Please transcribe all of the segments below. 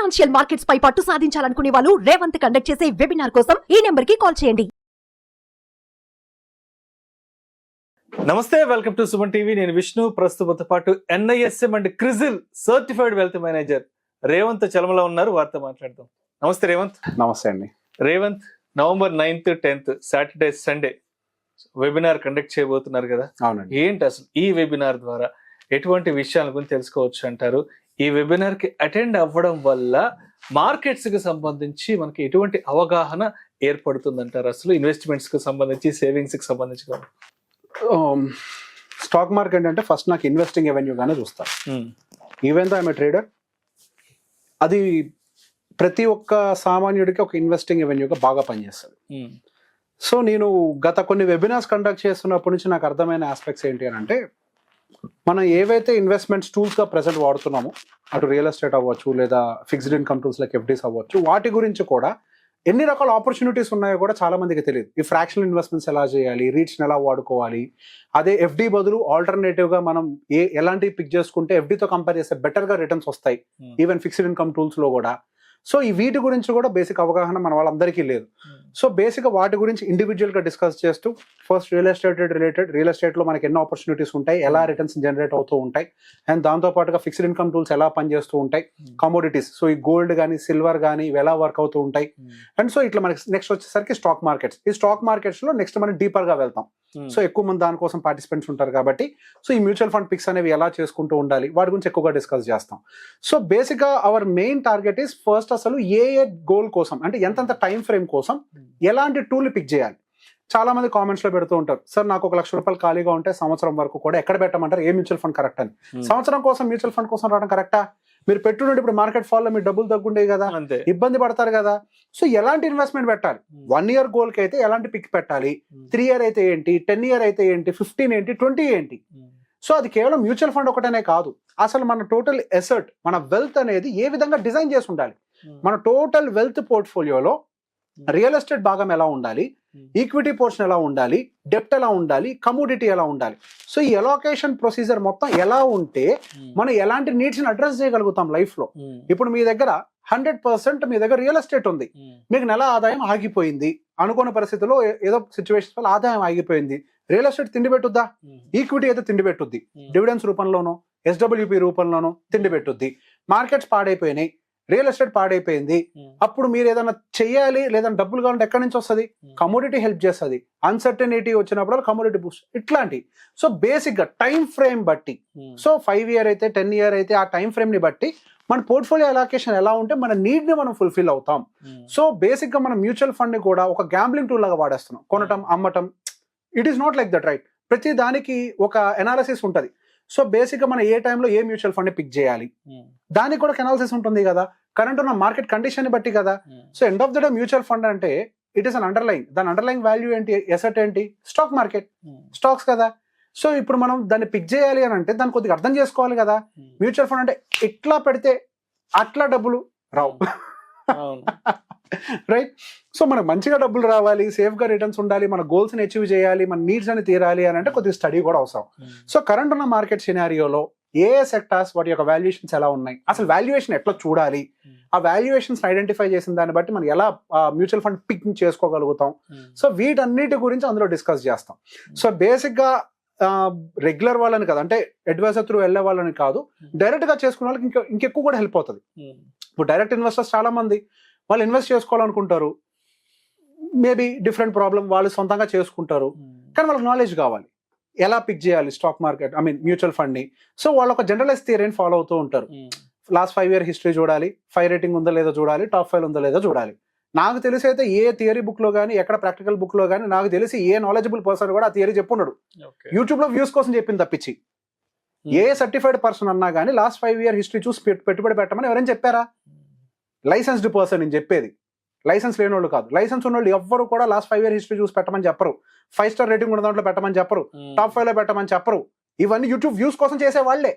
Financial markets పై పట్టు సాధించాలనుకునే వాళ్ళు Revanth conduct చేసే వెబినార్ కోసం ఈ నెంబర్ కి కాల్ చేయండి. నమస్తే, వెల్కమ్ టు సుమన్ టీవీ. నేను విష్ణు. ప్రస్తుతంతో పాటు NISM and CRISIL certified wealth manager Revanth చలమలో ఉన్నారు. వారితో మాట్లాడదాం. నమస్తే రేవంత్. నమస్తే అండి. Revanth, November 9th, 10th Saturday Sunday webinar conduct చేయబోతున్నారు కదా. అవునండి. ఏంటి అసలు ఈ వెబినార్ ద్వారా ఎటువంటి విషయాల గురించి తెలుసుకోవచ్చు అంటారు? ఈ వెబినార్ కి అటెండ్ అవ్వడం వల్ల మార్కెట్స్ కి సంబంధించి మనకి ఎటువంటి అవగాహన ఏర్పడుతుంది అంటారు? అసలు ఇన్వెస్ట్మెంట్స్ కి సంబంధించి, సేవింగ్స్ కి సంబంధించి స్టాక్ మార్కెట్ అంటే ఫస్ట్ నాకు ఇన్వెస్టింగ్ ఎవెన్యూ గానే చూస్తాను. Even though I'm a trader, అది ప్రతి ఒక్క సామాన్యుడికి ఒక ఇన్వెస్టింగ్ ఎవెన్యూగా బాగా పనిచేస్తుంది. సో నేను గత కొన్ని వెబినార్స్ కండక్ట్ చేస్తున్నప్పటి నుంచి నాకు అర్థమైన ఆస్పెక్ట్స్ ఏంటి అని అంటే, మనం ఏవైతే ఇన్వెస్ట్మెంట్స్ టూల్స్గా ప్రెసెంట్ వాడుతున్నామో, అటు రియల్ ఎస్టేట్ అవ్వచ్చు లేదా fixed income tools like FDs అవ్వచ్చు, వాటి గురించి కూడా ఎన్ని రకాల ఆపర్చునిటీస్ ఉన్నాయో కూడా చాలా మందికి తెలియదు. ఈ ఫ్రాక్షనల్ ఇన్వెస్ట్మెంట్స్ ఎలా చేయాలి, రీట్స్ని ఎలా వాడుకోవాలి, అదే FD బదులు ఆల్టర్నేటివ్గా మనం ఎలాంటివి పిక్ చేసుకుంటే FDతో కంపేర్ చేస్తే బెటర్గా రిటర్న్స్ వస్తాయి, ఈవెన్ ఫిక్స్డ్ ఇన్కమ్ టూల్స్లో కూడా. సో ఈ వీటి గురించి కూడా బేసిక్ అవగాహన మన వాళ్ళందరికీ లేదు. సో బేసిక్గా వాటి గురించి ఇండివిజువల్గా డిస్కస్ చేస్తూ, ఫస్ట్ రియల్ ఎస్టేట్లో మనకి ఎన్నో ఆపర్చునిటీస్ ఉంటాయి, ఎలా రిటర్న్స్ జనరేట్ అవుతూ ఉంటాయి, అండ్ దాంతోపాటుగా ఫిక్స్డ్ ఇన్కమ్ టూల్స్ ఎలా పనిచేస్తూ ఉంటాయి, కమోడిటీస్, సో ఈ గోల్డ్ కానీ సిల్వర్ కానీ ఇవి ఎలా వర్క్ అవుతూ ఉంటాయి, అండ్ సో ఇట్లా మనకి నెక్స్ట్ వచ్చేసరికి స్టాక్ మార్కెట్స్. ఈ స్టాక్ మార్కెట్స్లో నెక్స్ట్ మనం డీపర్గా వెళ్తాం. సో ఎక్కువ మంది దానికోసం పార్టిసిపెంట్స్ ఉంటారు కాబట్టి, సో ఈ మ్యూచువల్ ఫండ్ పిక్స్ అనేవి ఎలా చేసుకుంటూ ఉండాలి, వాటి గురించి ఎక్కువగా డిస్కస్ చేస్తాం. సో బేసిక్గా our main target is first అసలు ఏ గోల్ కోసం, అంటే ఎంతంత టైం ఫ్రేమ్ కోసం ఎలాంటి టూల్ పిక్ చేయాలి. చాలా మంది కామెంట్స్ లో పెడుతూ ఉంటారు, సార్ నాకు ₹1,00,000 ఖాళీగా ఉంటే సంవత్సరం వరకు కూడా ఎక్కడ పెట్టమంటారు, ఏ మ్యూచువల్ ఫండ్ కరెక్ట్ అని. సంవత్సరం కోసం మ్యూచువల్ ఫండ్ కోసం రావడం కరెక్టా? మీరు పెట్టుకుంటే ఇప్పుడు మార్కెట్ ఫాల్ లో మీరు డబ్బులు తగ్గుండేవి కదా, ఇబ్బంది పడతారు కదా. సో ఎలాంటి ఇన్వెస్ట్మెంట్ పెట్టాలి, 1 year గోల్ కి అయితే ఎలాంటి పిక్ పెట్టాలి, 3 year అయితే ఏంటి, 10 year అయితే ఏంటి, 15 ఏంటి, 20 ఏంటి. సో అది కేవలం మ్యూచువల్ ఫండ్ ఒకటనే కాదు, అసలు మన టోటల్ ఎసెట్, మన వెల్త్ అనేది ఏ విధంగా డిజైన్ చేసి ఉండాలి. మన టోటల్ వెల్త్ పోర్ట్ఫోలియోలో రియల్ ఎస్టేట్ భాగం ఎలా ఉండాలి, ఈక్విటీ పోర్షన్ ఎలా ఉండాలి, డెప్ట్ ఎలా ఉండాలి, కమోడిటీ ఎలా ఉండాలి. సో ఈ అలోకేషన్ ప్రొసీజర్ మొత్తం ఎలా ఉంటే మనం ఎలాంటి నీడ్స్ని అడ్రస్ చేయగలుగుతాం లైఫ్లో. ఇప్పుడు మీ దగ్గర 100% మీ దగ్గర రియల్ ఎస్టేట్ ఉంది, మీకు నెల ఆదాయం ఆగిపోయింది, అనుకోని పరిస్థితుల్లో ఏదో సిచ్యువేషన్స్ వల్ల ఆదాయం ఆగిపోయింది. రియల్ ఎస్టేట్ తిండి పెట్టుద్దా? ఈక్విటీ అయితే తిండి పెట్టుద్ది, డివిడెన్స్ రూపంలోనో SWP రూపంలోనో తిండి పెట్టుద్ది. మార్కెట్స్ పాడైపోయినాయి, రియల్ ఎస్టేట్ పాడైపోయింది, అప్పుడు మీరు ఏదైనా చెయ్యాలి లేదా డబ్బులు కావాలంటే ఎక్కడి నుంచి వస్తుంది? కమోడిటీ హెల్ప్ చేస్తుంది. అన్సర్టనిటీ వచ్చినప్పుడు కమోడిటీ బూస్ట్, ఇట్లాంటి. సో బేసిక్ గా టైం ఫ్రేమ్ బట్టి, సో 5 year అయితే 10 year అయితే ఆ టైం ఫ్రేమ్ ని బట్టి మన పోర్ట్ఫోలియో అలొకేషన్ ఎలా ఉంటే మన నీడ్ ని మనం ఫుల్ఫిల్ అవుతాం. సో బేసిక్ గా మనం మ్యూచువల్ ఫండ్ ని కూడా ఒక గ్యాంబ్లింగ్ టూల్ లాగా వాడేస్తున్నాం, కొనటం అమ్మటం. It is not like that, right? ప్రతి దానికి ఒక ఎనాలిసిస్ ఉంటుంది. సో బేసిక్ గా మనం ఏ టైంలో ఏ మ్యూచువల్ ఫండ్ పిక్ చేయాలి, దానికి కూడా ఎనాలిసిస్ ఉంటుంది కదా, కరెంట్ ఉన్న మార్కెట్ కండిషన్ బట్టి కదా. So end of the day mutual fund అంటే ఇట్ ఈస్ అన్ అండర్లైంగ్, దాని అండర్లైంగ్ వాల్యూ ఏంటి, ఎసెట్ ఏంటి, స్టాక్ మార్కెట్, స్టాక్స్ కదా. సో ఇప్పుడు మనం దాన్ని పిక్ చేయాలి అని అంటే దాన్ని కొద్దిగా అర్థం చేసుకోవాలి కదా. మ్యూచువల్ ఫండ్ అంటే ఇట్లా పెడితే అట్లా డబ్బులు రావు, రైట్? సో మనకు మంచిగా డబ్బులు రావాలి, సేఫ్ గా రిటర్న్స్ ఉండాలి, మన గోల్స్ ని అచీవ్ చేయాలి, మన నీడ్స్ అని తీరాలి అని అంటే కొద్దిగా స్టడీ కూడా అవసరం. సో కరెంట్ ఉన్న మార్కెట్ సినారియోలో ఏ సెక్టార్స్ వాటి యొక్క వాల్యుయేషన్స్ ఎలా ఉన్నాయి, అసలు వాల్యుయేషన్ ఎట్లా చూడాలి, ఆ వాల్యుయేషన్స్ ఐడెంటిఫై చేసిన దాన్ని బట్టి మనం ఎలా మ్యూచువల్ ఫండ్ పిక్ చేసుకోగలుగుతాం. సో వీటన్నిటి గురించి అందులో డిస్కస్ చేస్తాం. సో బేసిక్ గా రెగ్యులర్ వాళ్ళని కాదు, అంటే అడ్వైజర్ త్రూ వెళ్ళే వాళ్ళని కాదు, డైరెక్ట్ గా చేసుకున్న వాళ్ళకి ఇంకెక్కువ కూడా హెల్ప్ అవుతుంది. ఇప్పుడు డైరెక్ట్ ఇన్వెస్టర్స్ చాలా మంది వాళ్ళు ఇన్వెస్ట్ చేసుకోవాలనుకుంటారు, మేబీ డిఫరెంట్ ప్రాబ్లం, వాళ్ళు సొంతంగా చేసుకుంటారు, కానీ వాళ్ళకి నాలెడ్జ్ కావాలి ఎలా పిక్ చేయాలి స్టాక్ మార్కెట్, మ్యూచువల్ ఫండ్ ని. సో వాళ్ళు ఒక జనరలైజ్ థియరీని ఫాలో అవుతూ ఉంటారు. లాస్ట్ 5 year హిస్టరీ చూడాలి, 5 rating ఉందో లేదో చూడాలి, టాప్ 5 ఉందో లేదో చూడాలి. నాకు తెలిసి అయితే ఏ థియరీ బుక్ లో కానీ, ఎక్కడ ప్రాక్టికల్ బుక్ లో కానీ, నాకు తెలిసి ఏ నాలెడ్జబుల్ పర్సన్ కూడా ఆ థియరీ చెప్పున్నాడు. యూట్యూబ్ లో వ్యూస్ కోసం చెప్పింది తప్పించి ఏ సర్టిఫైడ్ పర్సన్ అన్నా కానీ లాస్ట్ 5 year హిస్టరీ చూసి పెట్టుబడి పెట్టమని ఎవరైనా చెప్పారా? లైసెన్స్డ్ పర్సన్ నేను చెప్పేది, లైసెన్స్ లేని వాళ్ళు కాదు. లైసెన్స్ ఉన్న వాళ్ళు ఎవ్వరు కూడా లాస్ట్ 5 year హిస్టరీ చూసి పెట్టమని చెప్పరు, 5 star రేటింగ్ ఉన్న దాంట్లో పెట్టమని చెప్పరు, టాప్ 5 లో పెట్టమని చెప్పరు. ఇవన్నీ యూట్యూబ్ వ్యూస్ కోసం చేసే వాళ్ళే.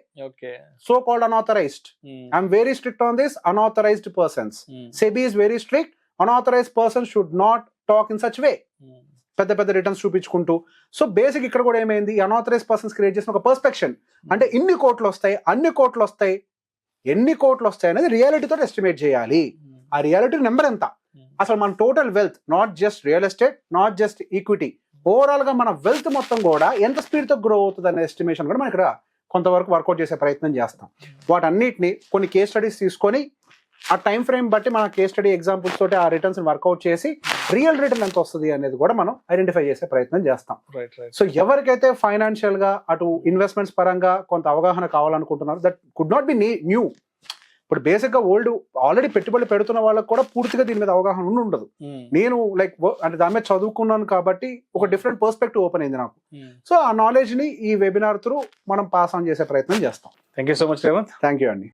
So called unauthorized. I'm very strict on this unauthorized persons. SEBI is very strict. Unauthorized person should not talk in such way. పెద్ద పెద్ద రిటర్న్స్ చూపించుకుంటూ. సో బేసిక్ ఇక్కడ కూడా ఏమైంది, అన్ఆథరైజ్ పర్సన్స్ క్రియేట్ చేసిన ఒక పర్స్పెక్షన్, అంటే ఇన్ని కోట్లు వస్తాయి, అన్ని కోట్లు వస్తాయి, ఎన్ని కోట్లు వస్తాయి అనేది రియాలిటీతో ఎస్టిమేట్ చేయాలి. ఆ రియాలిటీ నెంబర్ ఎంత, అసలు మన total wealth, not just real estate, not just equity, overall గా మన వెల్త్ మొత్తం కూడా ఎంత స్పీడ్ తో గ్రో అవుతుంది అనే ఎస్టిమేషన్ కూడా మనం ఇక్కడ కొంతవరకు వర్కౌట్ చేసే ప్రయత్నం చేస్తాం. వాటన్నిటిని కొన్ని కేస్ స్టడీస్ తీసుకొని ఆ టైం ఫ్రేమ్ బట్టి మన కేస్ స్టడీ ఎగ్జాంపుల్స్ తోటి ఆ రిటర్న్స్ వర్కౌట్ చేసి రియల్ రిటర్న్ ఎంత వస్తుంది అనేది కూడా మనం ఐడెంటిఫై చేసే ప్రయత్నం చేస్తాం. సో ఎవరికైతే ఫైనాన్షియల్ గా అటు ఇన్వెస్ట్మెంట్స్ పరంగా కొంత అవగాహన కావాలనుకుంటున్నారు, that could not be new. ఇప్పుడు బేసిక్ గా ఓల్డ్ ఆల్రెడీ పెట్టుబడులు పెడుతున్న వాళ్ళకి కూడా పూర్తిగా దీని మీద అవగాహన ఉండదు. నేను లైక్ అంటే దాని మీద చదువుకున్నాను కాబట్టి ఒక డిఫరెంట్ పర్స్పెక్టివ్ ఓపెన్ అయింది నాకు. సో ఆ నాలెడ్జ్ ని ఈ వెబినార్ త్రూ మనం పాస్ ఆన్ చేసే ప్రయత్నం చేస్తాం. Thank you so much Revanth. Thank you అండి.